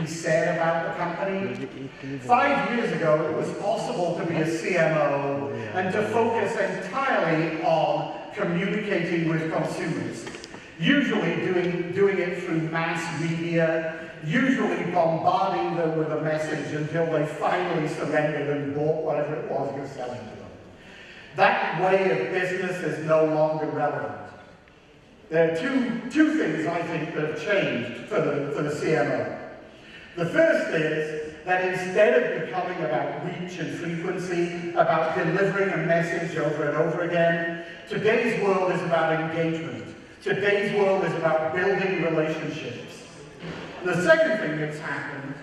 said about the company. 5 years ago, it was possible to be a CMO and to focus entirely on communicating with consumers, usually doing it through mass media, usually bombarding them with a message until they finally surrendered and bought whatever it was you're selling to them. That way of business is no longer relevant. There are two things I think that have changed for the CMO. The first is that instead of becoming about reach and frequency, about delivering a message over and over again, today's world is about engagement. Today's world is about building relationships. The second thing that's happened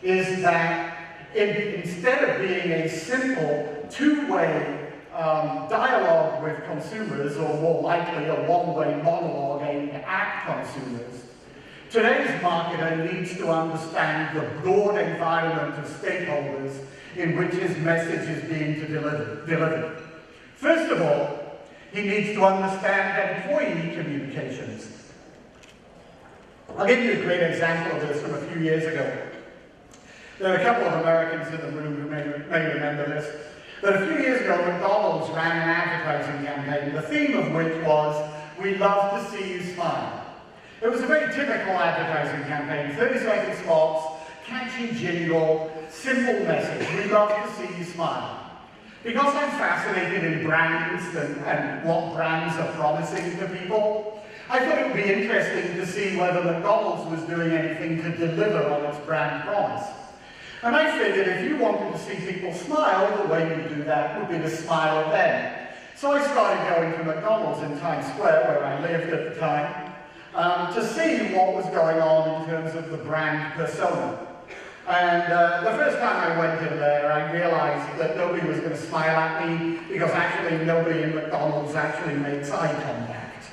is that instead of being a simple two-way dialogue with consumers, or more likely a one-way monologue aimed at consumers, today's marketer needs to understand the broad environment of stakeholders in which his message is being delivered. First of all, he needs to understand employee communications. I'll give you a great example of this from a few years ago. There are a couple of Americans in the room who may remember this. But a few years ago, McDonald's ran an advertising campaign, the theme of which was, "We love to see you smile." It was a very typical advertising campaign, 30-second spots, catchy jingle, simple message, "We love to see you smile." Because I'm fascinated in brands and what brands are promising to people, I thought it would be interesting to see whether McDonald's was doing anything to deliver on its brand promise. And I figured if you wanted to see people smile, the way you do that would be to smile at them. So I started going to McDonald's in Times Square, where I lived at the time, to see what was going on in terms of the brand persona. And the first time I went in there, I realized that nobody was going to smile at me, because actually nobody in McDonald's actually makes eye contact.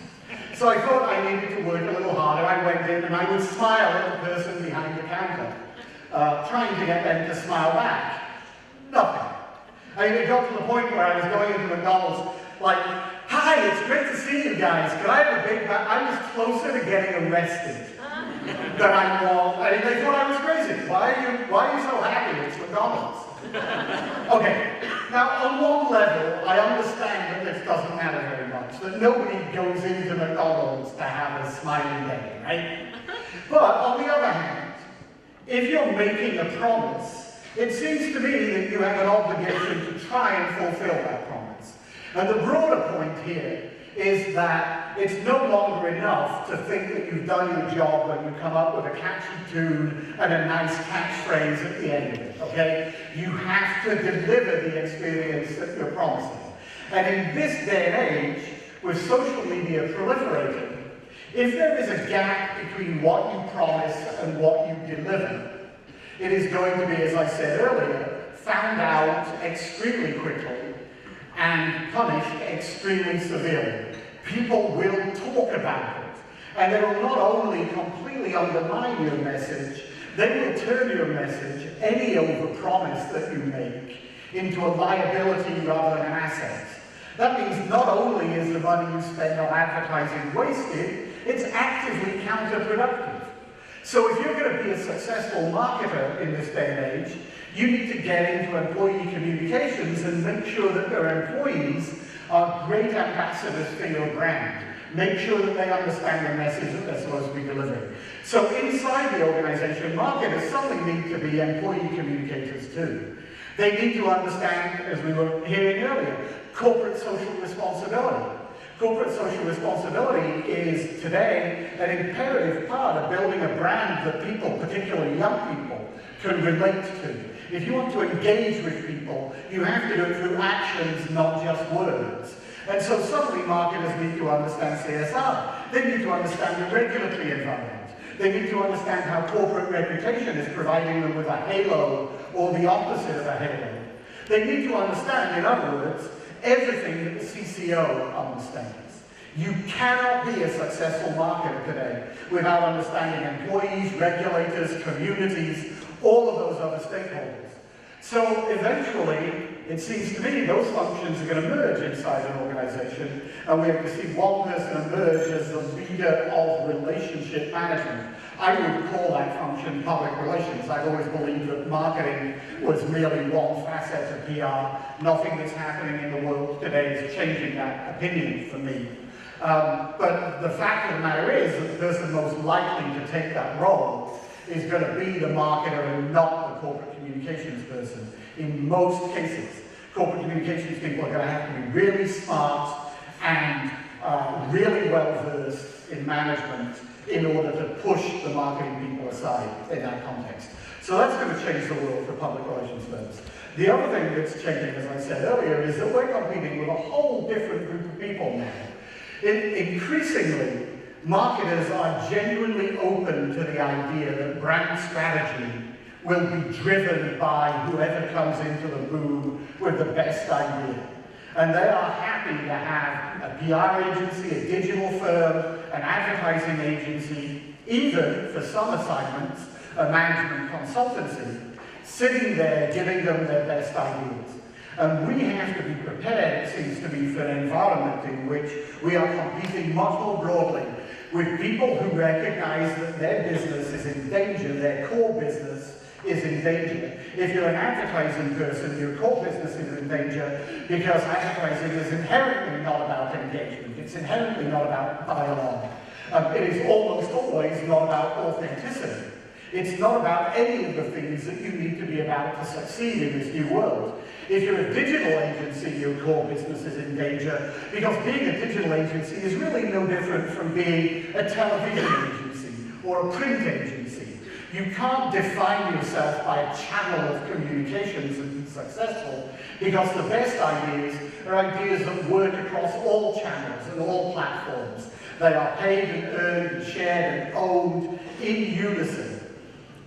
So I thought I needed to work a little harder. I went in and I would smile at the person behind the counter, trying to get them to smile back. Nothing. I mean, it got to the point where I was going into McDonald's like, "Hi, it's great to see you guys. Could I have a big bag?" I was closer to getting arrested than I was. I mean, they thought I was crazy. Why are you so happy? It's McDonald's. Okay, now on one level, I understand that this doesn't matter very much, that nobody goes into McDonald's to have a smiley day, right? But on the other hand, if you're making a promise, it seems to me that you have an obligation to try and fulfill that promise. And the broader point here is that it's no longer enough to think that you've done your job and you come up with a catchy tune and a nice catchphrase at the end of it, okay? You have to deliver the experience that you're promising. And in this day and age, with social media proliferating, if there is a gap between what you promise and what you deliver, it is going to be, as I said earlier, found out extremely quickly and punished extremely severely. People will talk about it, and they will not only completely undermine your message, they will turn your message, any overpromise that you make, into a liability rather than an asset. That means not only is the money you spend on advertising wasted, it's actively counterproductive. So if you're going to be a successful marketer in this day and age, you need to get into employee communications and make sure that their employees are great ambassadors for your brand. Make sure that they understand the message that they're supposed to be delivering. So inside the organization, marketers suddenly need to be employee communicators too. They need to understand, as we were hearing earlier, corporate social responsibility. Corporate social responsibility is today an imperative part of building a brand that people, particularly young people, can relate to. If you want to engage with people, you have to do it through actions, not just words. And so suddenly marketers need to understand CSR. They need to understand the regulatory environment. They need to understand how corporate reputation is providing them with a halo or the opposite of a halo. They need to understand, in other words, everything that the CCO understands. You cannot be a successful marketer today without understanding employees, regulators, communities, all of those other stakeholders. So eventually, it seems to me those functions are going to merge inside an organization, and we're going to see one person emerge as the leader of relationship management. I would call that function public relations. I've always believed that marketing was merely one facet of PR. Nothing that's happening in the world today is changing that opinion for me. But the fact of the matter is that the person most likely to take that role is going to be the marketer and not the corporate communications person. In most cases, corporate communications people are going to have to be really smart and really well-versed in management in order to push the marketing people aside in that context. So that's going to change the world for public relations firms. The other thing that's changing, as I said earlier, is that we're competing with a whole different group of people now. Increasingly, marketers are genuinely open to the idea that brand strategy will be driven by whoever comes into the room with the best idea. And they are happy to have a PR agency, a digital firm, an advertising agency, even, for some assignments, a management consultancy, sitting there giving them their best ideas. And we have to be prepared, it seems to me, for an environment in which we are competing much more broadly with people who recognize that their business is in danger, their core business is in danger. If you're an advertising person, your core business is in danger because advertising is inherently not about engagement. It's inherently not about dialogue. It is almost always not about authenticity. It's not about any of the things that you need to be about to succeed in this new world. If you're a digital agency, your core business is in danger because being a digital agency is really no different from being a television agency or a print agency. You can't define yourself by a channel of communications and be successful because the best ideas are ideas that work across all channels and all platforms. They are paid and earned and shared and owned in unison.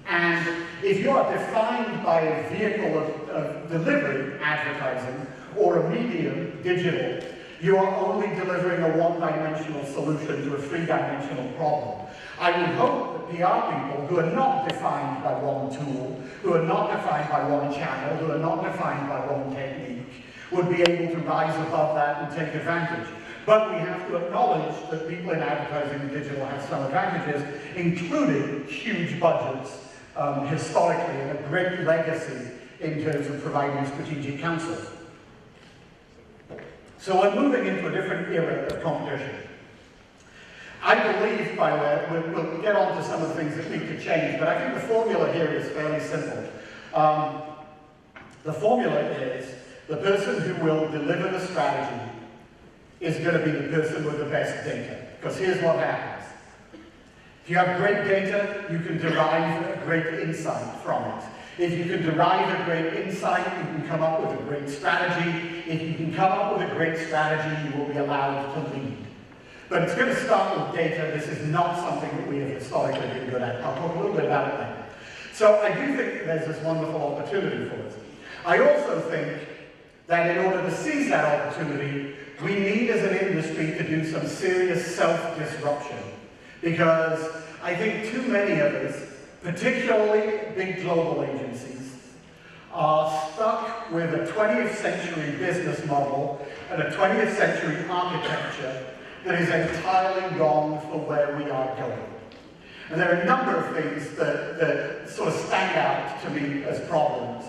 And if you are defined by a vehicle of delivery, advertising, or a medium, digital, you are only delivering a one-dimensional solution to a three-dimensional problem. I would hope that PR people who are not defined by one tool, who are not defined by one channel, who are not defined by one technique, would be able to rise above that and take advantage. But we have to acknowledge that people in advertising and digital have some advantages, including huge budgets, historically, and a great legacy in terms of providing strategic counsel. So we're moving into a different era of competition. I believe, by the way, we'll get on to some of the things that need to change, but I think the formula here is fairly simple. The formula is the person who will deliver the strategy is going to be the person with the best data. Because here's what happens. If you have great data, you can derive a great insight from it. If you can derive a great insight, you can come up with a great strategy. If you can come up with a great strategy, you will be allowed to lead. But it's going to start with data. This is not something that we have historically been good at. I'll talk a little bit about it later. So I do think there's this wonderful opportunity for us. I also think that in order to seize that opportunity, we need as an industry to do some serious self-disruption. Because I think too many of us, particularly big global agencies, are stuck with a 20th century business model and a 20th century architecture that is entirely wrong for where we are going. And there are a number of things that sort of stand out to me as problems.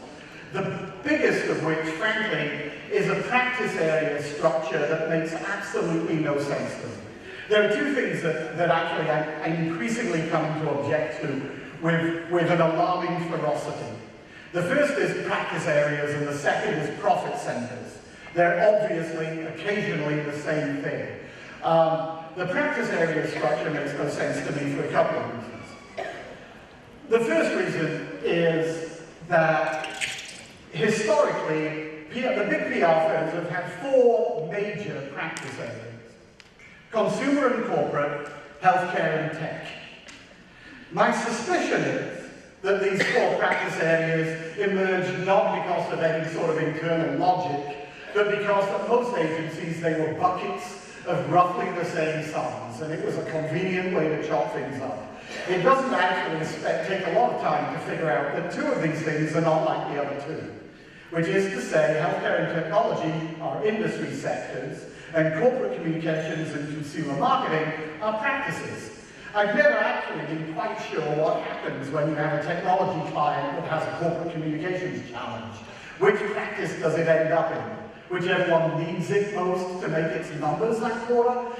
The biggest of which, frankly, is a practice area structure that makes absolutely no sense to me. There are two things that actually I increasingly come to object to with an alarming ferocity. The first is practice areas and the second is profit centers. They're obviously, occasionally, the same thing. The practice area structure makes no sense to me for a couple of reasons. The first reason is that historically, the big PR firms have had four major practice areas: consumer and corporate, healthcare and tech. My suspicion is that these four practice areas emerged not because of any sort of internal logic, but because at most agencies they were buckets of roughly the same size, and it was a convenient way to chop things up. It doesn't actually take a lot of time to figure out that two of these things are not like the other two. which is to say healthcare and technology are industry sectors, and corporate communications and consumer marketing are practices. I've never actually been quite sure what happens when you have a technology client that has a corporate communications challenge. Which practice does it end up in? Whichever one needs it most to make its numbers that quarter?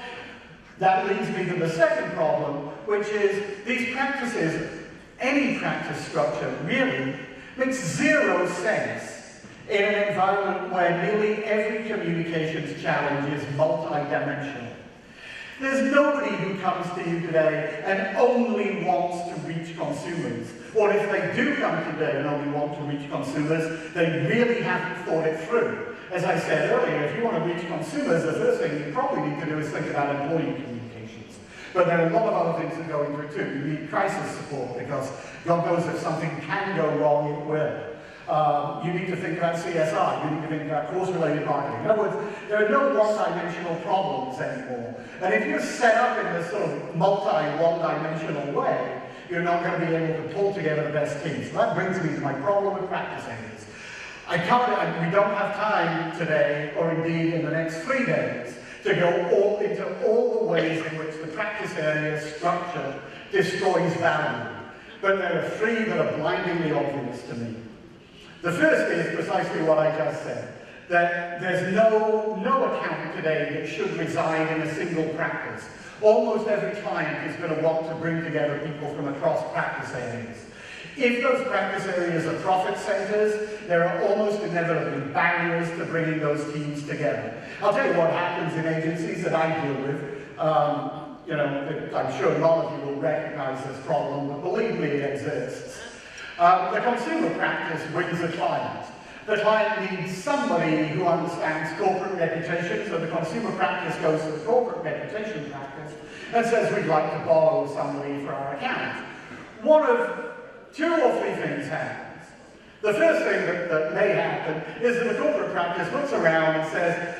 That leads me to the second problem, which is these practices, any practice structure really, makes zero sense in an environment where nearly every communications challenge is multi-dimensional. There's nobody who comes to you today and only wants to reach consumers. Or if they do come today and only want to reach consumers, they really haven't thought it through. As I said earlier, if you want to reach consumers, the first thing you probably need to do is think about employee communications. But there are a lot of other things that go into it too. You need crisis support because God knows if something can go wrong, it will. You need to think about CSR, you need to think about course-related marketing. In other words, there are no one-dimensional problems anymore. And if you're set up in this sort of multi-one-dimensional way, you're not going to be able to pull together the best teams. So that brings me to my problem with practice areas. We don't have time today, or indeed in the next 3 days, to go into all the ways in which the practice area structure destroys value. But there are 3 that are blindingly obvious to me. The first is precisely what I just said, that there's no account today that should reside in a single practice. Almost every client is going to want to bring together people from across practice areas. If those practice areas are profit centers, there are almost inevitably barriers to bringing those teams together. I'll tell you what happens in agencies that I deal with. I'm sure none of you will recognize this problem, but believe me, it exists. The consumer practice wins a client. The client needs somebody who understands corporate reputation, so the consumer practice goes to the corporate reputation practice and says, we'd like to borrow somebody for our account. One of 2 or 3 things happens. The first thing that may happen is that the corporate practice looks around and says,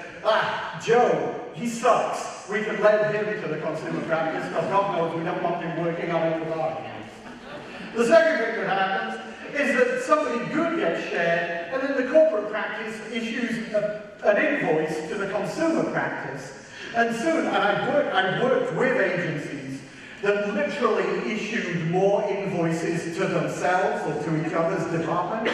Joe, he sucks. We can lend him to the consumer practice because God knows we don't want him working on it with our account. The second thing that happens is that somebody good gets shared, and then the corporate practice issues an invoice to the consumer practice. And soon, and I've worked with agencies that literally issued more invoices to themselves or to each other's departments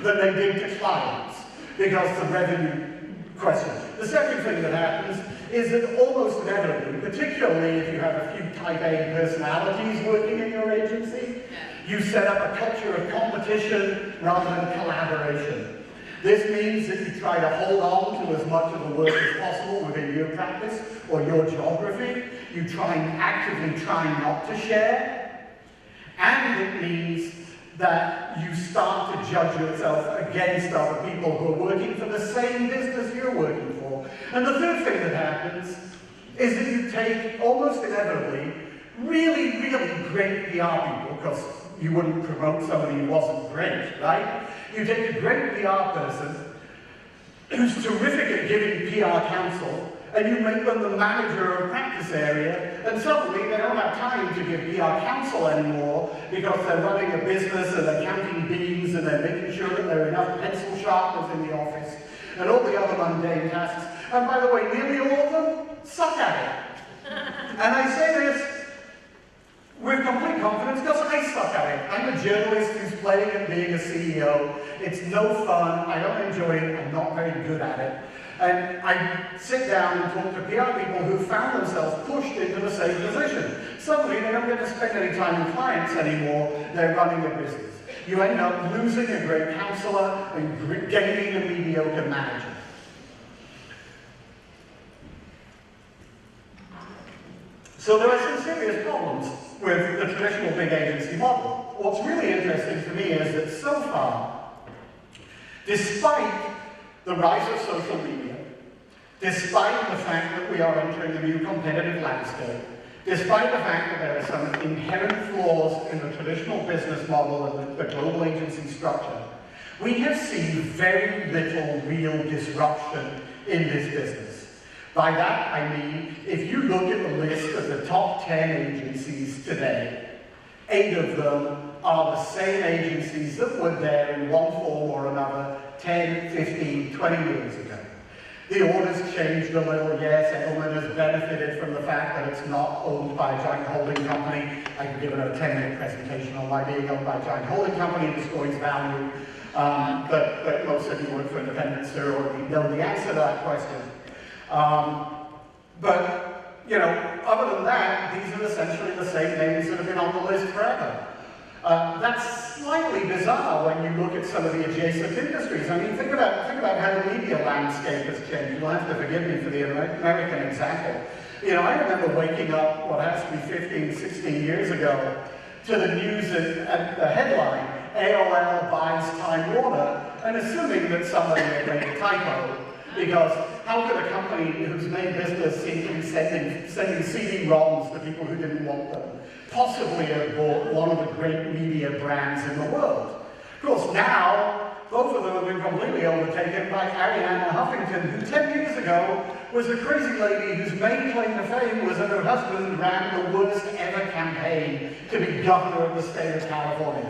than they did to clients, because the revenue question. The second thing that happens is that almost inevitably, particularly if you have a few type A personalities working in your agency, you set up a culture of competition rather than collaboration. This means that you try to hold on to as much of the work as possible within your practice or your geography. You actively try not to share. And it means that you start to judge yourself against other people who are working for the same business you're working for. And the third thing that happens is that you take, almost inevitably, really, really great PR people, because you wouldn't promote somebody who wasn't great, right? You take a great PR person who's terrific at giving PR counsel, and you make them the manager of a practice area, and suddenly they don't have time to give PR counsel anymore because they're running a business and they're counting beans and they're making sure that there are enough pencil sharpeners in the office and all the other mundane tasks. And by the way, nearly all of them suck at it. And I say this with complete confidence because I suck at it. I'm a journalist who's playing at being a CEO. It's no fun. I don't enjoy it. I'm not very good at it. And I sit down and talk to PR people who found themselves pushed into the same position. Suddenly, they don't get to spend any time with clients anymore. They're running a business. You end up losing a great counselor and gaining a mediocre manager. So there are some serious problems with the traditional big agency model. What's really interesting to me is that so far, despite the rise of social media, despite the fact that we are entering a new competitive landscape, despite the fact that there are some inherent flaws in the traditional business model and the global agency structure, we have seen very little real disruption in this business. By that, I mean, if you look at the list of the top 10 agencies today, 8 of them are the same agencies that were there in one form or another 10, 15, 20 years ago. The order's changed a little, yes. Edelman has benefited from the fact that it's not owned by a giant holding company. I could give another 10-minute presentation on why being owned by a giant holding company destroys value. But most of you work for independents who already know the answer to that question. But, you know, other than that, these are essentially the same names that have been on the list forever. That's slightly bizarre when you look at some of the adjacent industries. I mean, think about how the media landscape has changed. You'll have to forgive me for the American example. You know, I remember waking up, what has to be 15, 16 years ago, to the news at the headline, AOL buys Time Warner, and assuming that somebody had made a typo, because how could a company whose main business seemed to be sending CD-ROMs to people who didn't want them possibly have bought one of the great media brands in the world? Of course, now, both of them have been completely overtaken by Arianna Huffington, who 10 years ago was a crazy lady whose main claim to fame was that her husband ran the worst ever campaign to be governor of the state of California.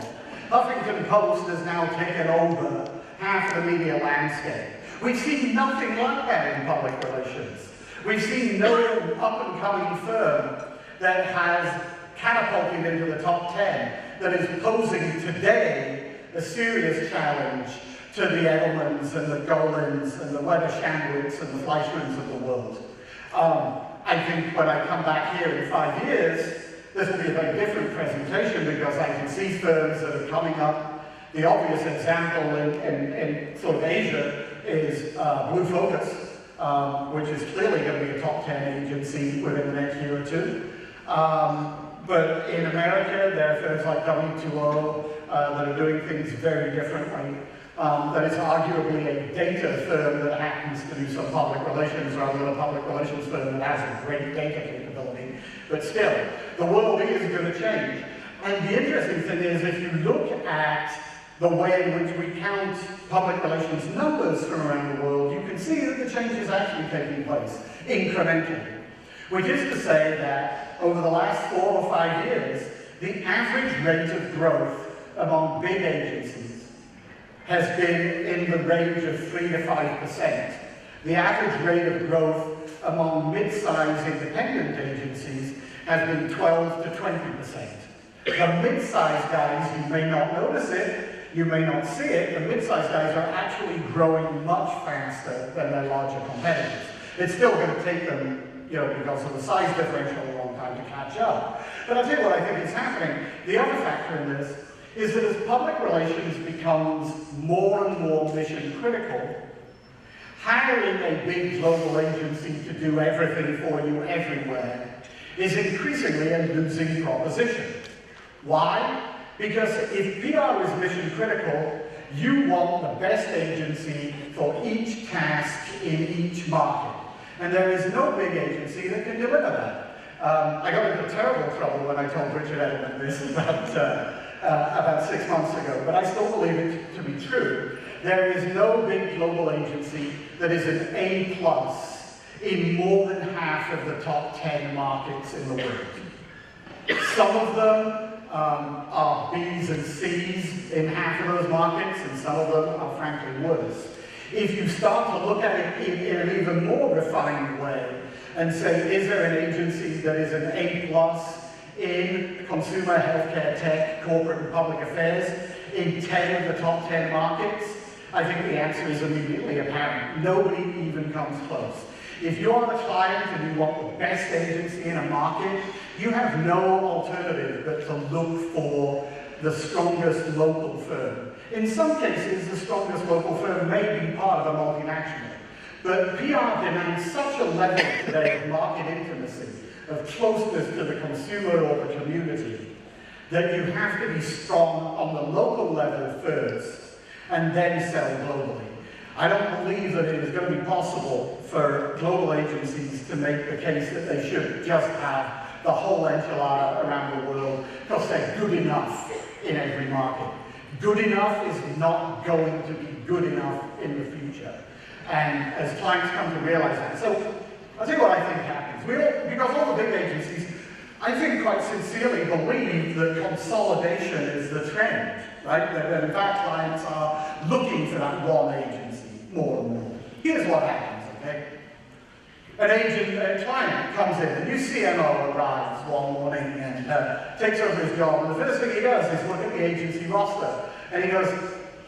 Huffington Post has now taken over half the media landscape. We've seen nothing like that in public relations. We've seen no up-and-coming firm that has catapulted into the top 10 that is posing today a serious challenge to the Edelmans and the Golins and the Weber Shandwicks and the Fleischmans of the world. I think when I come back here in 5 years, this will be a very different presentation because I can see firms that are coming up. The obvious example in sort of Asia is Blue Focus, which is clearly going to be a top 10 agency within the next year or two. But in America, there are firms like W2O that are doing things very differently. That is arguably a data firm that happens to do some public relations rather than a public relations firm that has a great data capability. But still, the world is going to change. And the interesting thing is, if you look at the way in which we count public relations numbers from around the world, you can see that the change is actually taking place incrementally. Which is to say that over the last 4 or 5 years, the average rate of growth among big agencies has been in the range of 3 to 5%. The average rate of growth among mid-sized independent agencies has been 12 to 20%. The mid-sized guys, you may not notice it, you may not see it, the mid-sized guys are actually growing much faster than their larger competitors. It's still going to take them, you know, because of the size differential, a long time to catch up. But I'll tell you what I think is happening. The other factor in this is that as public relations becomes more and more mission critical, hiring a big global agency to do everything for you everywhere is increasingly a losing proposition. Why? Because if PR is mission critical, you want the best agency for each task in each market. And there is no big agency that can deliver that. I got into terrible trouble when I told Richard Edelman this about 6 months ago, but I still believe it to be true. There is no big global agency that is an A+ in more than half of the top 10 markets in the world. Some of them are B's and C's in half of those markets, and some of them are frankly worse. If you start to look at it in an even more refined way and say, is there an agency that is an A+ in consumer, healthcare, tech, corporate and public affairs in 10 of the top 10 markets? I think the answer is immediately apparent. Nobody even comes close. If you're the client and you want the best agency in a market, you have no alternative but to look for the strongest local firm. In some cases, the strongest local firm may be part of a multinational. But PR demands such a level today of market intimacy, of closeness to the consumer or the community, that you have to be strong on the local level first and then sell globally. I don't believe that it is going to be possible for global agencies to make the case that they should just have the whole enchilada around the world because they're good enough in every market. Good enough is not going to be good enough in the future. And as clients come to realize that. So I'll tell you what I think happens. Because all the big agencies I think quite sincerely believe that consolidation is the trend, right? That in fact clients are looking for that one agency more and more. Here's what happens, okay? A client comes in, a new CMO arrives one morning and takes over his job, and the first thing he does is look at the agency roster, and he goes,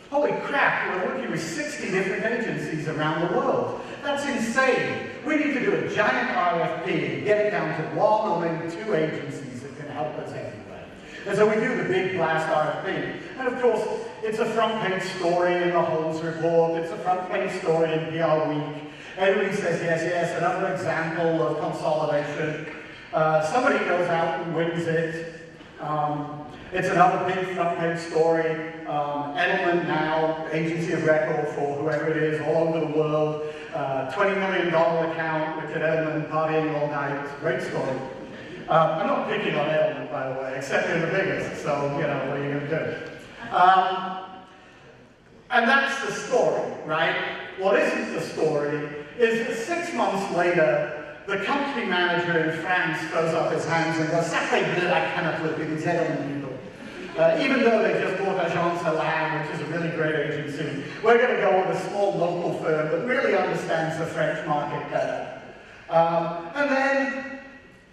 holy crap, we're working with 60 different agencies around the world. That's insane. We need to do a giant RFP and get it down to one or maybe two agencies that can help us anyway. And so we do the big blast RFP. And of course, it's a front page story in the Holmes report, it's a front page story in PR Week. Everybody says yes, yes, another example of consolidation. Somebody goes out and wins it. It's another big front page story. Edelman now, agency of record for whoever it is, all over the world. $20 million account, Richard Edelman partying all night. Great story. I'm not picking on Edelman, by the way, except they're the biggest, so, you know, what are you going to do? And that's the story, right? What isn't the story is that 6 months later, the country manager in France throws up his hands and goes, "Sacré bleu, I cannot work with these Edelman people." Even though they just bought Agence Lam, which is a really great agency, we're going to go with a small local firm that really understands the French market better. And then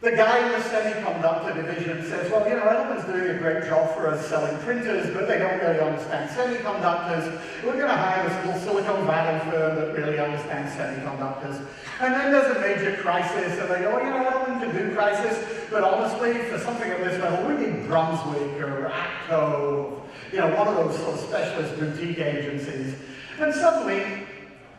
the guy in the semiconductor division says, well, you know, Edelman's doing a great job for us selling printers, but they don't really understand semiconductors. We're going to hire this little Silicon Valley firm that really understands semiconductors. And then there's a major crisis, and they go, well, you know, Edelman can do crisis, but honestly, for something at this level, we need Brunswick or Acto, you know, one of those sort of specialist boutique agencies. And suddenly,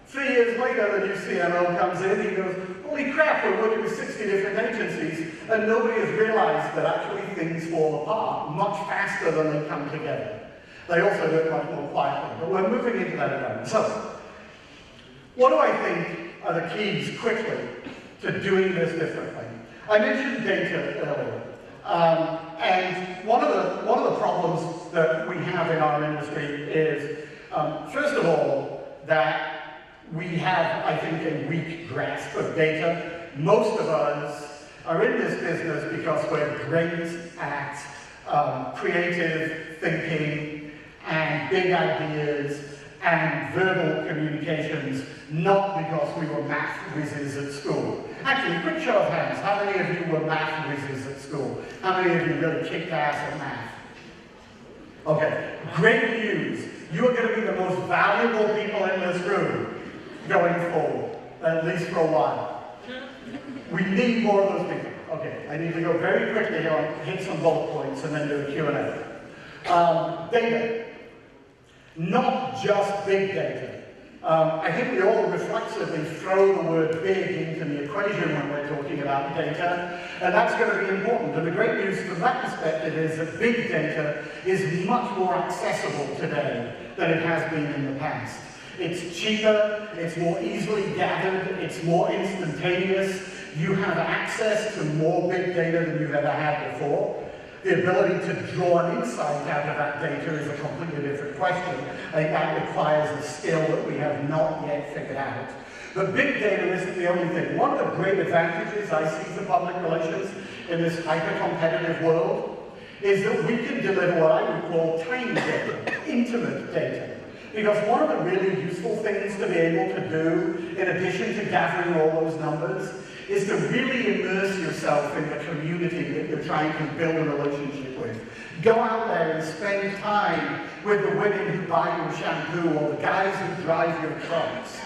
3 years later, the new CMO comes in, he goes, holy crap, we're working with 60 different agencies, and nobody has realized that actually things fall apart much faster than they come together. They also do it much more quietly, but we're moving into that environment. So, what do I think are the keys quickly to doing this differently? I mentioned data earlier, and one of the problems that we have in our industry is, first of all, that we have, I think, a weak grasp of data. Most of us are in this business because we're great at creative thinking and big ideas and verbal communications, not because we were math whizzes at school. Actually, quick show of hands, how many of you were math whizzes at school? How many of you really kicked ass at math? Okay, great news. You are going to be the most valuable people in this room going forward, at least for a while. We need more of those people. Okay, I need to go very quickly on, hit some bullet points, and then do a Q&A. Data. Not just big data. I think we all reflexively throw the word big into the equation when we're talking about data, and that's going to be important. And the great news from that perspective is that big data is much more accessible today than it has been in the past. It's cheaper, it's more easily gathered, it's more instantaneous. You have access to more big data than you've ever had before. The ability to draw an insight out of that data is a completely different question. I think that requires a skill that we have not yet figured out. But big data isn't the only thing. One of the great advantages I see for public relations in this hyper-competitive world is that we can deliver what I would call tiny data, intimate data. Because one of the really useful things to be able to do, in addition to gathering all those numbers, is to really immerse yourself in the community that you're trying to build a relationship with. Go out there and spend time with the women who buy your shampoo or the guys who drive your trucks.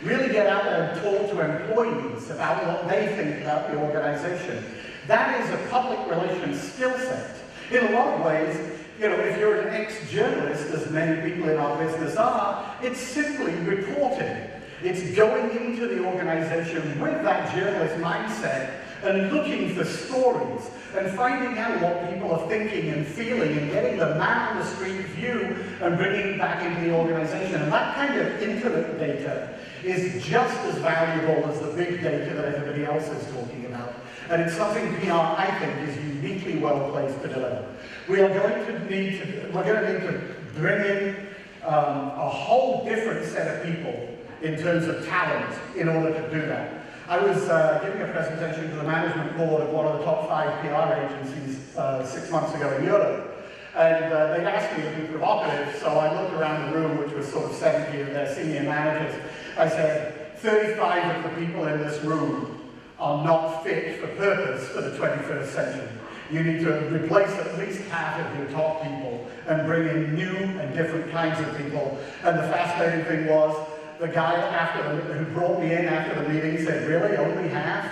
Really get out there and talk to employees about what they think about the organization. That is a public relations skill set. In a lot of ways, you know, if you're an ex-journalist, as many people in our business are, it's simply reporting. It's going into the organization with that journalist mindset and looking for stories and finding out what people are thinking and feeling and getting the man on the street view and bringing it back into the organization. And that kind of intimate data is just as valuable as the big data that everybody else is talking about. And it's something PR, I think, is uniquely well placed to deliver. We're going to need to bring in a whole different set of people in terms of talent in order to do that. I was giving a presentation to the management board of one of the top 5 PR agencies 6 months ago in Europe. And they'd asked me to be provocative, so I looked around the room, which was sort of 70 of their senior managers. I said, 35 of the people in this room are not fit for purpose for the 21st century. You need to replace at least half of your top people and bring in new and different kinds of people. And the fascinating thing was, the guy who brought me in after the meeting said, really, only half?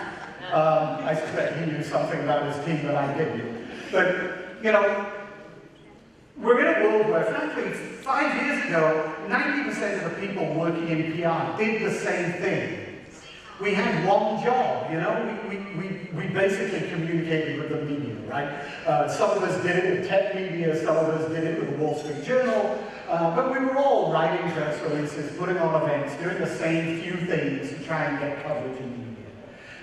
I suspect he knew something about his team that I didn't. But, you know, we're in a world where, frankly, 5 years ago, 90% of the people working in PR did the same thing. We had one job, you know, we basically communicated with the media, right? Some of us did it with tech media, some of us did it with the Wall Street Journal, but we were all writing press releases, putting on events, doing the same few things to try and get coverage in the media.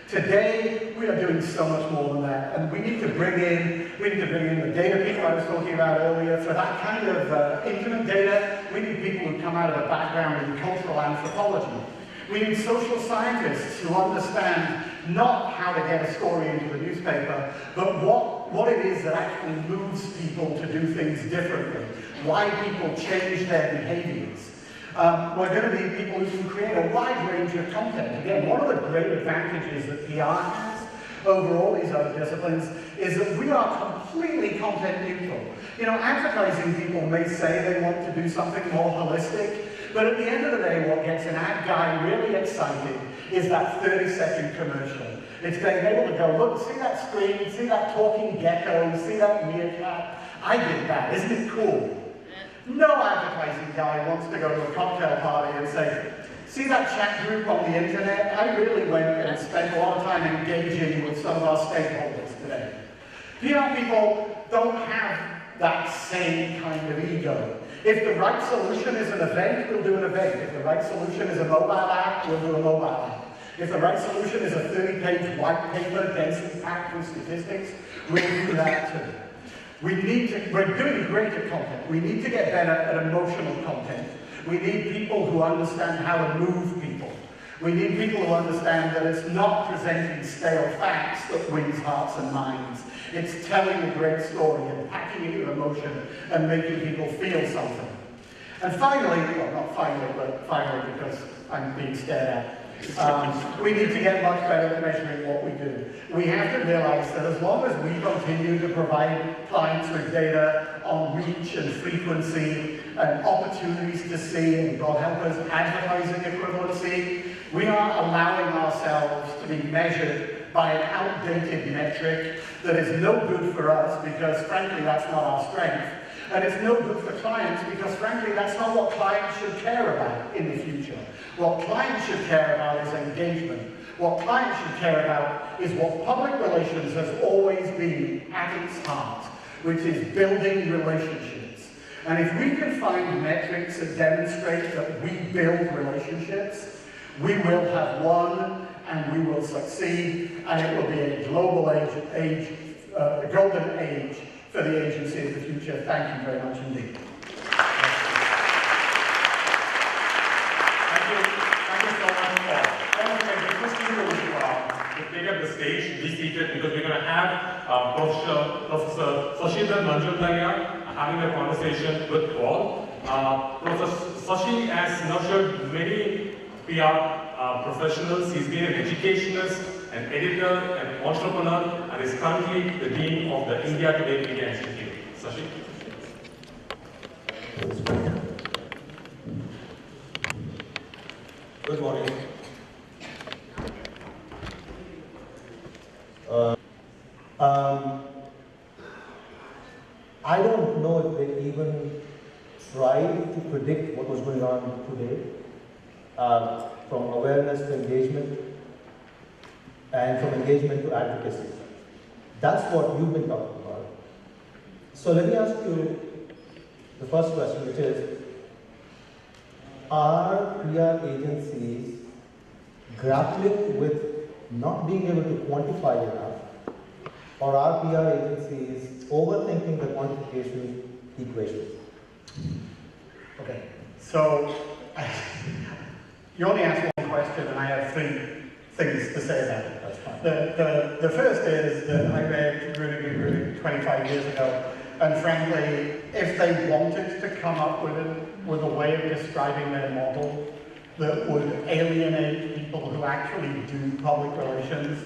Today, we are doing so much more than that, and we need to bring in the data people I was talking about earlier. For that kind of intimate data, we need people who come out of a background in cultural anthropology. We need social scientists who understand not how to get a story into the newspaper, but what it is that actually moves people to do things differently, why people change their behaviors. We're going to need people who can create a wide range of content. Again, one of the great advantages that PR has over all these other disciplines is that we are completely content neutral. You know, advertising people may say they want to do something more holistic, but at the end of the day, what gets an ad guy really excited is that 30-second commercial. It's being able to go, look, see that screen, see that talking gecko, see that meerkat? I did that, isn't it cool? No advertising guy wants to go to a cocktail party and say, see that chat group on the internet? I really went and spent a lot of time engaging with some of our stakeholders today. PR people don't have that same kind of ego. If the right solution is an event, we'll do an event. If the right solution is a mobile app, we'll do a mobile app. If the right solution is a 30-page white paper densely packed with statistics, we'll do that too. We're doing great at content. We need to get better at emotional content. We need people who understand how to move people. We need people who understand that it's not presenting stale facts that wins hearts and minds. It's telling a great story and packing it with emotion and making people feel something. And finally, well, not finally, but finally because I'm being stared at, we need to get much better at measuring what we do. We have to realize that as long as we continue to provide clients with data on reach and frequency and opportunities to see, and God help us, advertising equivalency, we are allowing ourselves to be measured by an outdated metric that is no good for us because, frankly, that's not our strength. And it's no good for clients because, frankly, that's not what clients should care about in the future. What clients should care about is engagement. What clients should care about is what public relations has always been at its heart, which is building relationships. And if we can find metrics that demonstrate that we build relationships, we will have won and we will succeed, and it will be a global a golden age for the agency of the future. Thank you very much indeed. Thank you so much, Paul. I request you to take up the stage, be seated, because we're going to have Professor Shashidhar Nanjundaiah having a conversation with Paul. Professor Sashi has nurtured many PR professionals. He's been an educationist, an editor, an entrepreneur, and is currently the Dean of the India Today Media Institute. Sashi? Good morning. I don't know if they even tried to predict what was going on today, from awareness to engagement, and from engagement to advocacy. That's what you've been talking about. So let me ask you the first question, which is, are PR agencies grappling with not being able to quantify enough, or are PR agencies overthinking the quantification equation? Okay, so you only asked one question, and I have things to say about it. That's fine. The first is that I read Rudiger 25 years ago, and frankly, if they wanted to come up with a way of describing their model that would alienate people who actually do public relations,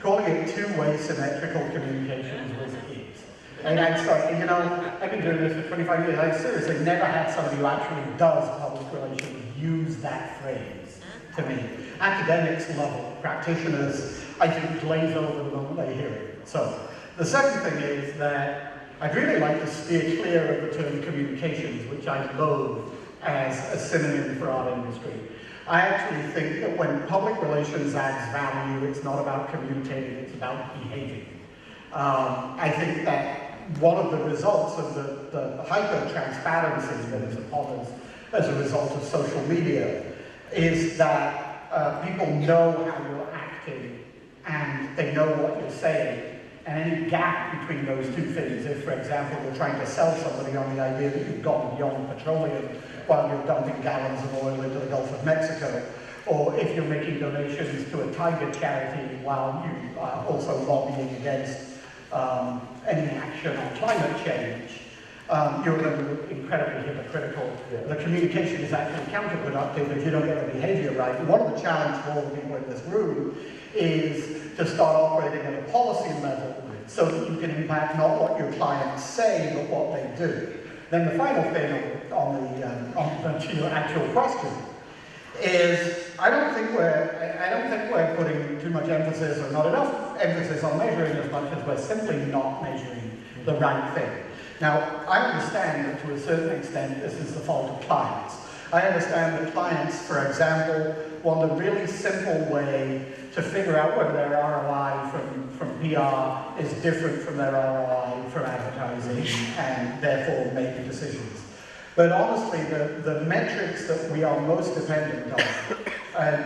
calling it two-way symmetrical communications was it. And I'm sorry, you know, I've been doing this for 25 years. I seriously never had somebody who actually does public relations use that phrase to me. Academics love it. Practitioners, I think, glaze over the moment they hear it. So, the second thing is that I'd really like to steer clear of the term communications, which I loathe as a synonym for our industry. I actually think that when public relations adds value, it's not about communicating, it's about behaving. I think that one of the results of the hyper-transparency that is upon us as a result of social media is that people know how you're acting and they know what you're saying. And any gap between those two things, if, for example, you're trying to sell somebody on the idea that you've gone beyond petroleum while you're dumping gallons of oil into the Gulf of Mexico, or if you're making donations to a tiger charity while you are also lobbying against any action on climate change, you're going to look incredibly hypocritical. Yeah. The communication is actually counterproductive if you don't get the behavior right. And one of the challenges for all the people in this room is to start operating at a policy level so that you can impact not what your clients say, but what they do. Then the final thing to your actual question is I don't think we're putting too much emphasis or not enough emphasis on measuring as much as we're simply not measuring the right thing. Now, I understand that to a certain extent this is the fault of clients. I understand that clients, for example, want a really simple way to figure out whether their ROI from PR is different from their ROI from advertising and therefore make decisions. But honestly, the metrics that we are most dependent on, and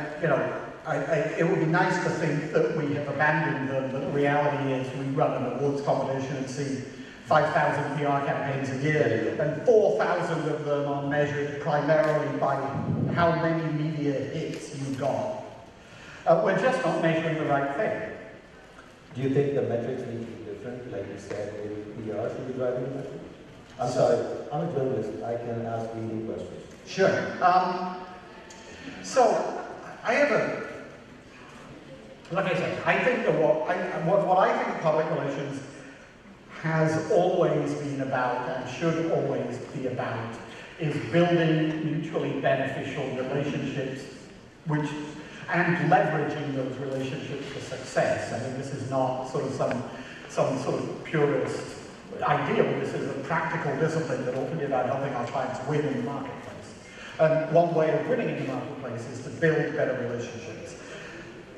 it would be nice to think that we have abandoned them, but the reality is we run an awards competition and see 5,000 PR campaigns a year, and 4,000 of them are measured primarily by how many media hits you got. We're just not measuring the right thing. Do you think the metrics need to be different, like you said, maybe PR should be driving the metrics? I'm sorry, I'm a journalist. I can ask leading questions. Sure. So, I have like I said, I think that what I think public relations has always been about and should always be about is building mutually beneficial relationships and leveraging those relationships for success. I mean, this is not sort of some sort of purist ideal. This is a practical discipline that ought to be about helping our clients win in the marketplace. And one way of winning in the marketplace is to build better relationships.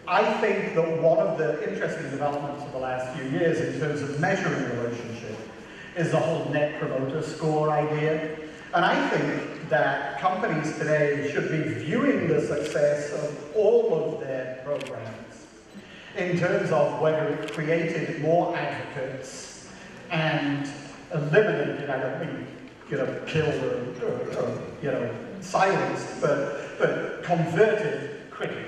I think that one of the interesting developments of the last few years in terms of measuring relationship is the whole net promoter score idea. And I think that companies today should be viewing the success of all of their programs in terms of whether it created more advocates and eliminated, I don't mean, killed or silenced, but converted critics.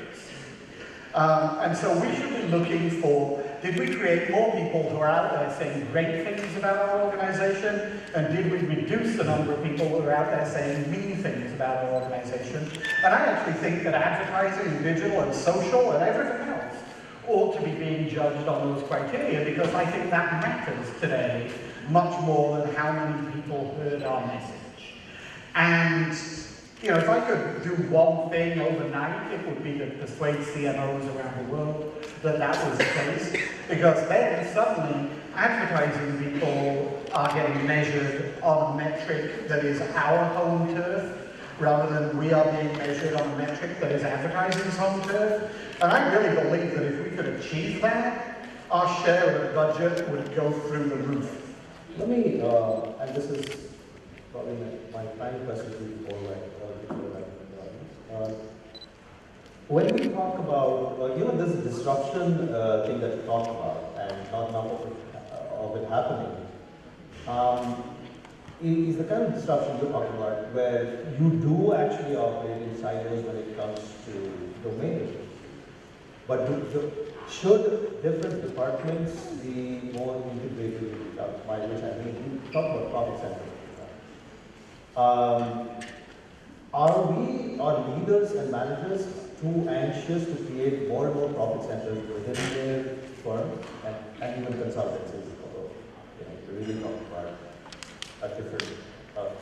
And so we should be looking for, did we create more people who are out there saying great things about our organization? And did we reduce the number of people who are out there saying mean things about our organization? And I actually think that advertising, digital, and social, and everything else ought to be being judged on those criteria, because I think that matters today much more than how many people heard our message. And if I could do one thing overnight, it would be to persuade CMOs around the world that that was the case, because then suddenly advertising people are getting measured on a metric that is our home turf, rather than we are being measured on a metric that is advertising's home turf. And I really believe that if we could achieve that, our share of the budget would go through the roof. Let me, and this is probably my final question to you before when we talk about, this disruption thing that you talked about, and not enough of it happening, is the kind of disruption you're talking about where you do actually operate in silos when it comes to domain, But should different departments be more integrated, by which I mean, we talk about profit centers. Are leaders and managers too anxious to create more and more profit centers within their firm and even consultancies? Although, we really talk about a different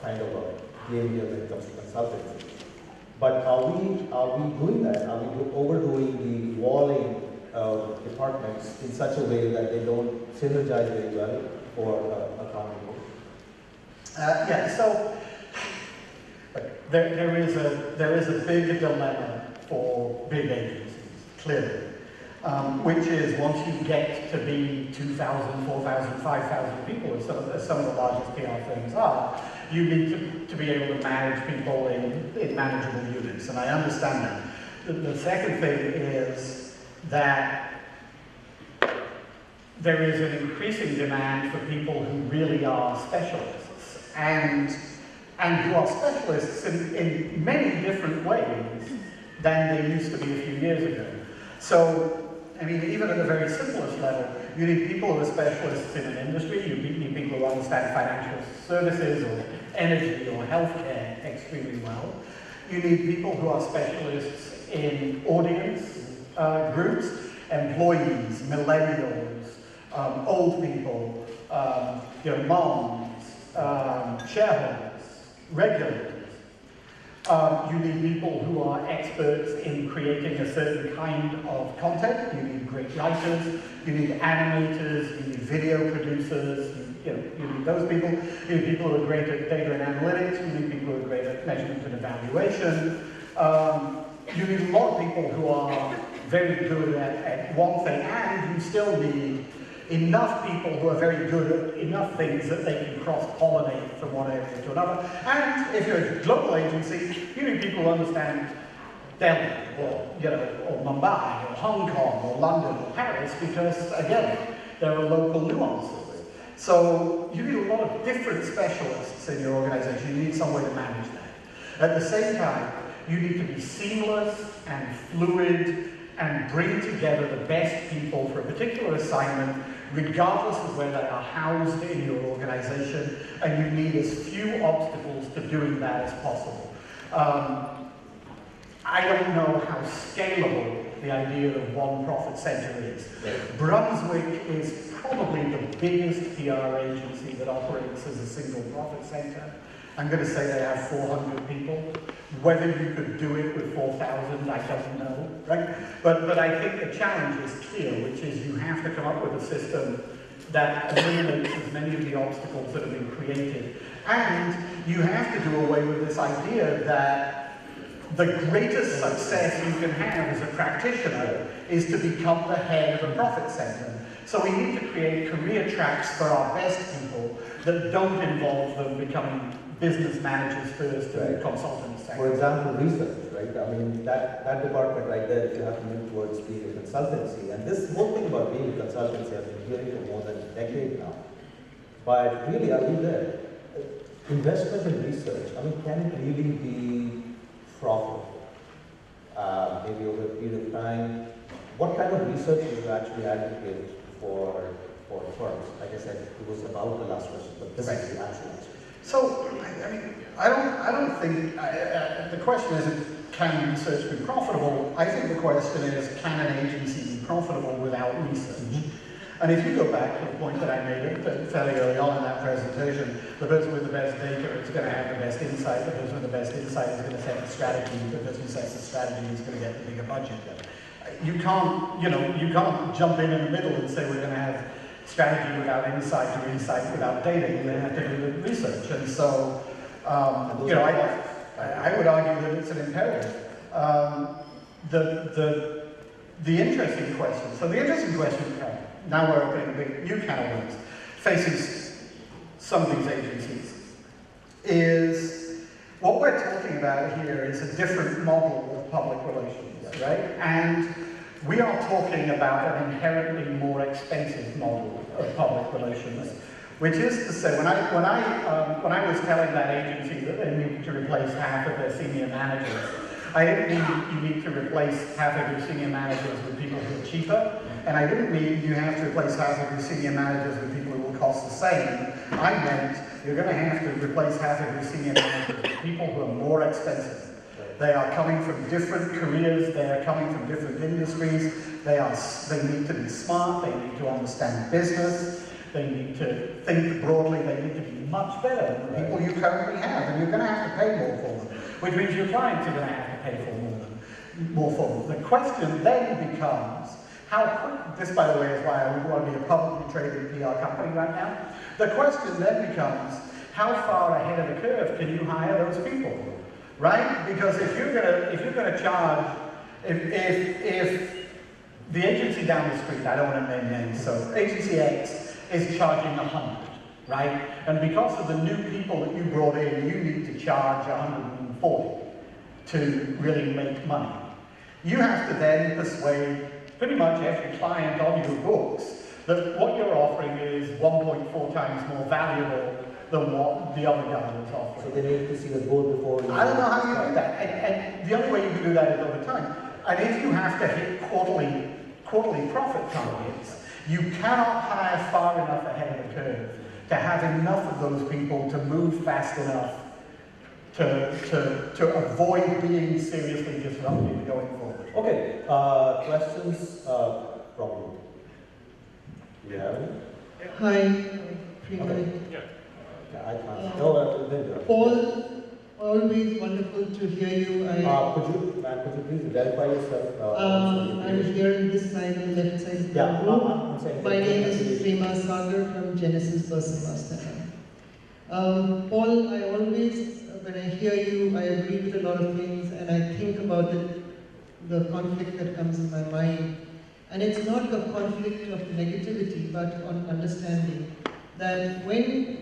kind of a game here when it comes to consultancy. But are we doing that? Are we overdoing the walling of departments in such a way that they don't synergize very well for accountability? Yeah, so there is a big dilemma for big agencies, clearly, which is once you get to be 2,000, 4,000, 5,000 people, as some of the largest PR firms are, you need to be able to manage people in manageable units, and I understand that. The second thing is that there is an increasing demand for people who really are specialists, and who are specialists in many different ways than they used to be a few years ago. So, I mean, even at the very simplest level, you need people who are specialists in an industry, you need people who understand financial services or energy or healthcare extremely well. You need people who are specialists in audience groups, employees, millennials, old people, moms, shareholders, regulators. You need people who are experts in creating a certain kind of content. You need great writers, you need animators, you need video producers, you need those people. You need people who are great at data and analytics, you need people who are great at measurement and evaluation. You need a lot of people who are very good at one thing, and you still need enough people who are very good at enough things that they can cross-pollinate from one area to another. And if you're a global agency, you need people who understand Delhi, or Mumbai, or Hong Kong, or London, or Paris, because again, there are local nuances. So you need a lot of different specialists in your organization. You need some way to manage that. At the same time, you need to be seamless and fluid and bring together the best people for a particular assignment, regardless of where they are housed in your organization, and you need as few obstacles to doing that as possible. I don't know how scalable the idea of one profit center is. Brunswick is probably the biggest PR agency that operates as a single profit center. I'm going to say they have 400 people. Whether you could do it with 4,000, I don't know, right? But I think the challenge is clear, which is you have to come up with a system that eliminates as many of the obstacles that have been created. And you have to do away with this idea that the greatest success you can have as a practitioner is to become the head of a profit center. So we need to create career tracks for our best people that don't involve them becoming business managers first and consultants second. For example, research, right? I mean, that department right there, if you have to move towards being a consultancy, and this whole thing about being a consultancy I've been hearing for more than a decade now. But really, are we there? Investment in research, I mean, can it really be profitable? Maybe over a period of time. What kind of research do you actually advocate for firms? Like I said, it was about the last question, but this is the actual answer. So, I mean, I don't think, the question isn't, can research be profitable? I think the question is, can an agency be profitable without research? And if you go back to the point that I made fairly early on in that presentation, the person with the best data is going to have the best insight, the person with the best insight is going to set the strategy, the person who sets the strategy is going to get the bigger budget. You can't, you can't jump in the middle and say we're going to have strategy without insight or insight without data. You're going to have to do the research. And so, I would argue that it's an imperative. The interesting question, now we're opening a big new can of worms, facing some of these agencies, is what we're talking about here is a different model of public relations, right? And we are talking about an inherently more expensive model of public relations, which is to say, when I was telling that agency that they needed to replace half of their senior managers, I didn't mean you need to replace half of your senior managers with people who are cheaper, and I didn't mean you have to replace half of your senior managers with people who will cost the same. I meant you're going to have to replace half of your senior managers with people who are more expensive. They are coming from different careers, they are coming from different industries, they need to be smart, they need to understand business, they need to think broadly, they need to be much better than the people you currently have, and you're going to have to pay more for them, which means your clients are going to have to pay more for them. The question then becomes, how quick, this by the way is why I want to be a publicly traded PR company right now, the question then becomes, how far ahead of the curve can you hire those people? Right? Because if you're gonna charge, if the agency down the street, I don't want to name names, so agency X is charging 100, right? And because of the new people that you brought in, you need to charge 140 to really make money. You have to then persuade pretty much every client on your books that what you're offering is 1.4 times more valuable than what the other guy was offering. So they need to see the goal before you... I don't know how you do that. And the only way you can do that is over time. And if you have to hit quarterly profit targets, you cannot hire far enough ahead of the curve to have enough of those people to move fast enough to avoid being seriously disruptive going forward. Okay, questions from you? Do you have any? Hi, Okay. Yeah. I can't. No, Paul, always wonderful to hear you. could you please verify yourself? I'm here on this side, on the left side of the room. I'm saying My name is Prema Sagar from Genesis Person Master. Paul, I always, when I hear you, I agree with a lot of things, and I think about the conflict that comes in my mind. And it's not a conflict of negativity, but on understanding that when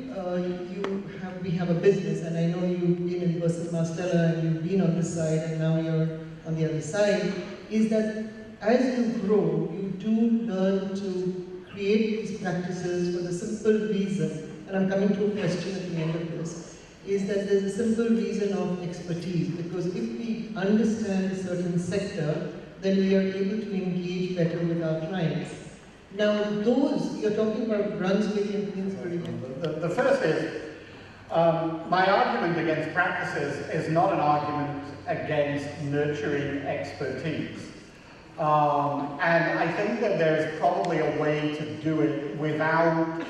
we have a business, and I know you've been in Person Mastella and you've been on this side and now you're on the other side, is that as you grow, you do learn to create these practices for the simple reason, and I'm coming to a question at the end of this, is that there's a simple reason of expertise, because if we understand a certain sector, then we are able to engage better with our clients. Now, you're talking about Brunswick and Queensbury. The first is, my argument against practices is not an argument against nurturing expertise. And I think that there's probably a way to do it without,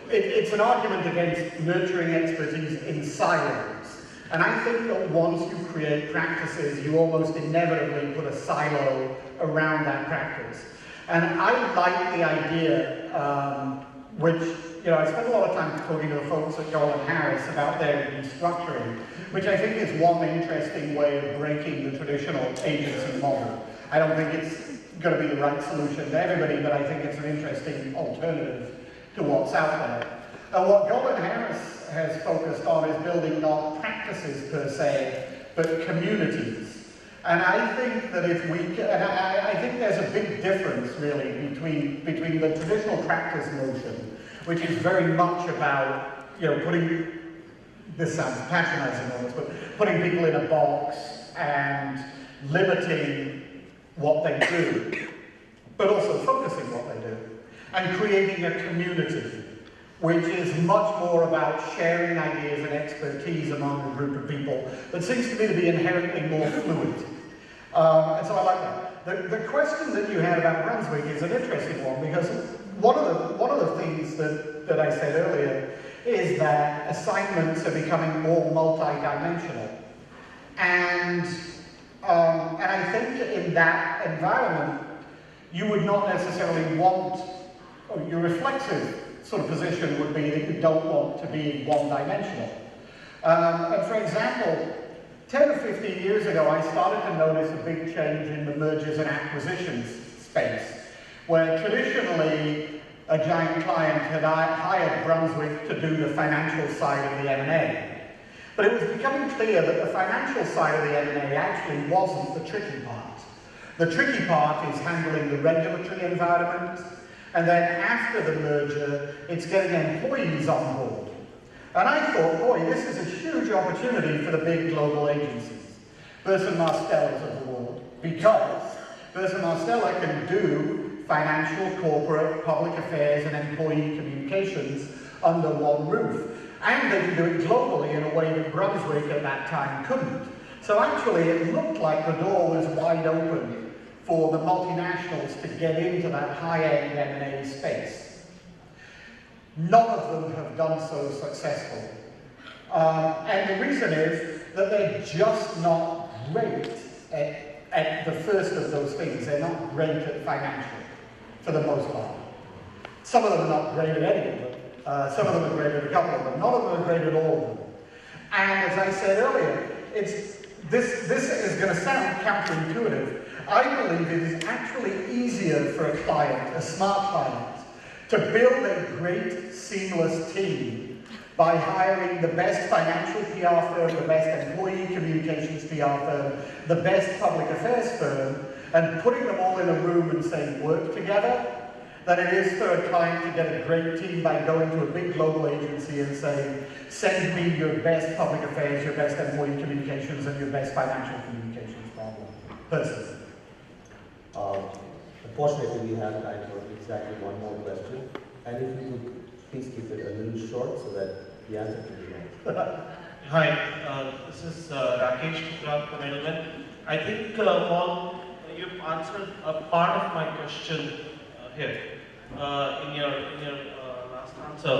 it's an argument against nurturing expertise in silos. And I think that once you create practices, you almost inevitably put a silo around that practice. And I like the idea, which, I spent a lot of time talking to the folks at Golden Harris about their restructuring, which I think is one interesting way of breaking the traditional agency model. I don't think it's going to be the right solution to everybody, but I think it's an interesting alternative to what's out there. And what Golden Harris has focused on is building not practices per se, but communities. And I think that if we can, and I think there's a big difference really between the traditional practice notion, which is very much about, putting, this sounds patronizing almost, but putting people in a box and limiting what they do, but also focusing what they do, and creating a community, which is much more about sharing ideas and expertise among a group of people that seems to me to be inherently more fluid. And so I like that. The question that you had about Brunswick is an interesting one, because one of the things that I said earlier is that assignments are becoming more multi-dimensional. And I think in that environment, you would not necessarily want, or your reflexive sort of position would be that you don't want to be one-dimensional. And for example, 10 or 15 years ago, I started to notice a big change in the mergers and acquisitions space, where traditionally a giant client had hired Brunswick to do the financial side of the M&A. But it was becoming clear that the financial side of the M&A actually wasn't the tricky part. The tricky part is handling the regulatory environment, and then after the merger, it's getting employees on board. And I thought, boy, this is a huge opportunity for the big global agencies. Burson Marstellas of the world, because Burson Marstella can do financial, corporate, public affairs, and employee communications under one roof. And they can do it globally in a way that Brunswick at that time couldn't. So actually it looked like the door was wide open for the multinationals to get into that high-end M&A space. None of them have done so successfully. And the reason is that they're just not great at the first of those things. They're not great at financial, for the most part. Some of them are not great at any of them. Some of them are great at a couple of them. None of them are great at all of them. And as I said earlier, this is going to sound counterintuitive. I believe it is actually easier for a client, a smart client, to build a great, seamless team by hiring the best financial PR firm, the best employee communications PR firm, the best public affairs firm, and putting them all in a room and saying, work together, than it is for a client to get a great team by going to a big global agency and saying, send me your best public affairs, your best employee communications, and your best financial communications person. Unfortunately, we have time for exactly one more question. And if you could please keep it a little short so that the answer can be right. Hi, this is Rakesh from Edelman. I think, Paul, you've answered a part of my question here in your last answer,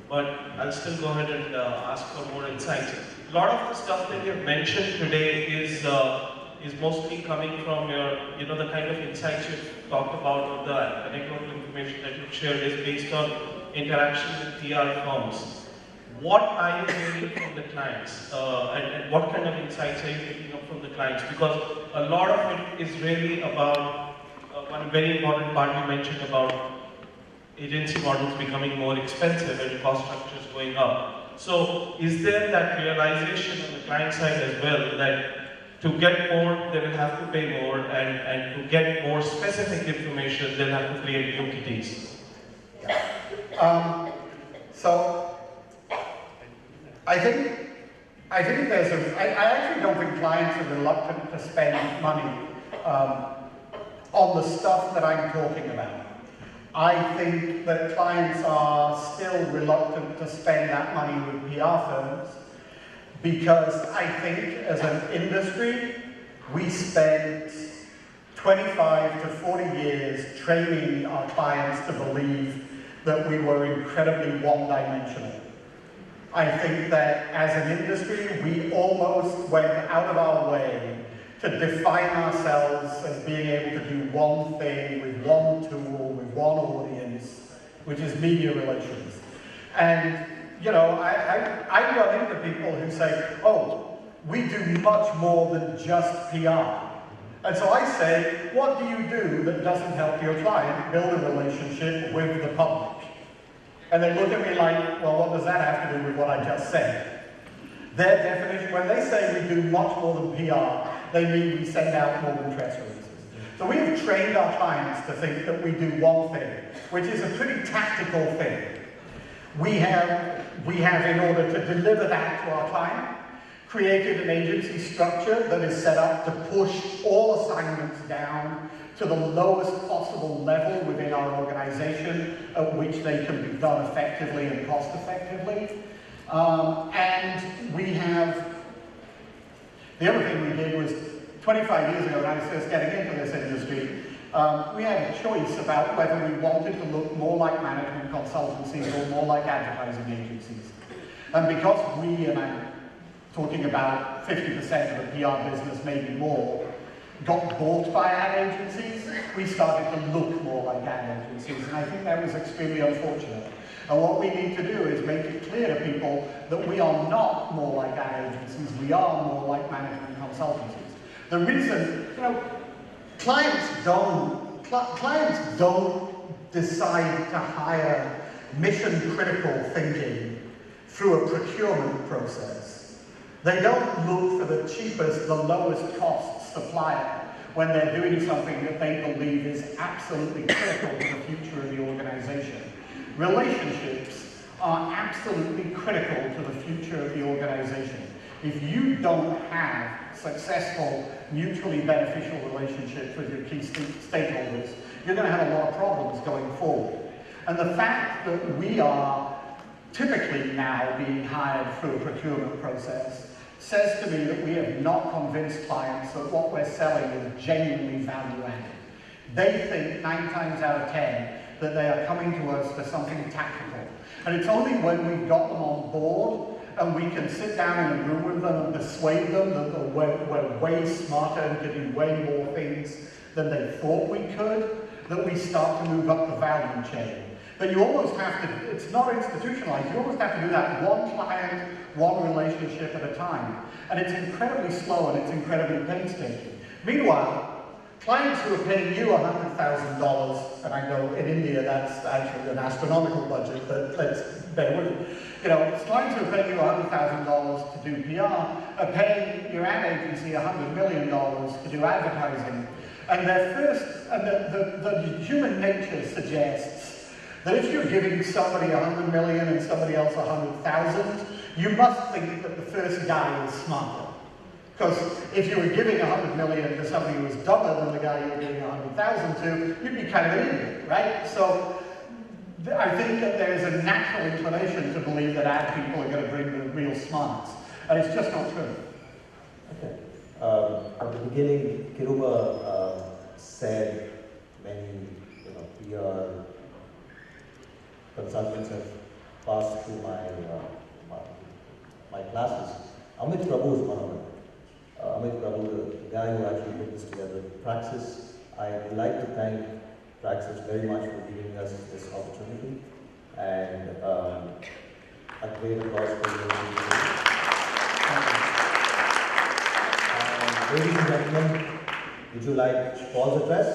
but I'll still go ahead and ask for more insights. A lot of the stuff that you've mentioned today is mostly coming from your, the kind of insights you've talked about, or the anecdotal information that you've shared is based on interaction with PR firms. What are you hearing from the clients, and what kind of insights are you picking up from the clients? Because a lot of it is really about one very important part you mentioned about agency models becoming more expensive and cost structures going up. So is there that realization on the client side as well that to get more, they will have to pay more, and to get more specific information, they'll have to create new kitties? So I think there's I actually don't think clients are reluctant to spend money on the stuff that I'm talking about. I think that clients are still reluctant to spend that money with PR firms because I think as an industry, we spent 25 to 40 years training our clients to believe that we were incredibly one-dimensional. I think that as an industry, we almost went out of our way to define ourselves as being able to do one thing with one tool, with one audience, which is media relations. And, I run into people who say, oh, we do much more than just PR. And so I say, what do you do that doesn't help your client build a relationship with the public? And they look at me like, well, what does that have to do with what I just said? Their definition, when they say we do much more than PR, they mean we send out more than press releases. So we have trained our clients to think that we do one thing, which is a pretty tactical thing. We have, in order to deliver that to our client, created an agency structure that is set up to push all assignments down to the lowest possible level within our organization at which they can be done effectively and cost effectively. And we have, the other thing we did was 25 years ago when I was first getting into this industry, we had a choice about whether we wanted to look more like management consultancies or more like advertising agencies. And because we, and I'm talking about 50% of the PR business, maybe more, got bought by ad agencies, we started to look more like ad agencies, and I think that was extremely unfortunate. And what we need to do is make it clear to people that we are not more like ad agencies, we are more like management consultancies. The reason, clients don't decide to hire mission-critical thinking through a procurement process. They don't look for the cheapest, the lowest cost supplier when they're doing something that they believe is absolutely critical to the future of the organization. Relationships are absolutely critical to the future of the organization. If you don't have successful, mutually beneficial relationships with your key stakeholders, you're going to have a lot of problems going forward. And the fact that we are typically now being hired through a procurement process says to me that we have not convinced clients that what we're selling is genuinely value-added. They think 9 times out of 10 that they are coming to us for something tactical. And it's only when we've got them on board and we can sit down in a room with them and persuade them that we're way smarter and can do way more things than they thought we could, that we start to move up the value chain. But you almost have to, it's not institutionalized, you almost have to do that one client, one relationship at a time. And it's incredibly slow and it's incredibly painstaking. Meanwhile, clients who are paying you $100,000, and I know in India that's actually an astronomical budget, but let's bear with it. You know, clients who are paying you $100,000 to do PR are paying your ad agency $100 million to do advertising. And the human nature suggests that if you're giving somebody $100 million and somebody else $100,000, you must think that the first guy is smarter. Because if you were giving $100 million to somebody who was dumber than the guy you were giving $100,000 to, you'd be kind of an idiot, right? So I think that there's a natural inclination to believe that ad people are going to bring the real smarts, and it's just not true. Okay. At the beginning, Kiruba said many PR consultants have passed through my classes. Amit Prabhu is one of them. Amit Prabhu, the guy who actually put this together, PRAXIS. I would like to thank PRAXIS very much for giving us this opportunity, and a great applause for you. Ladies and gentlemen, would you like Paul's address?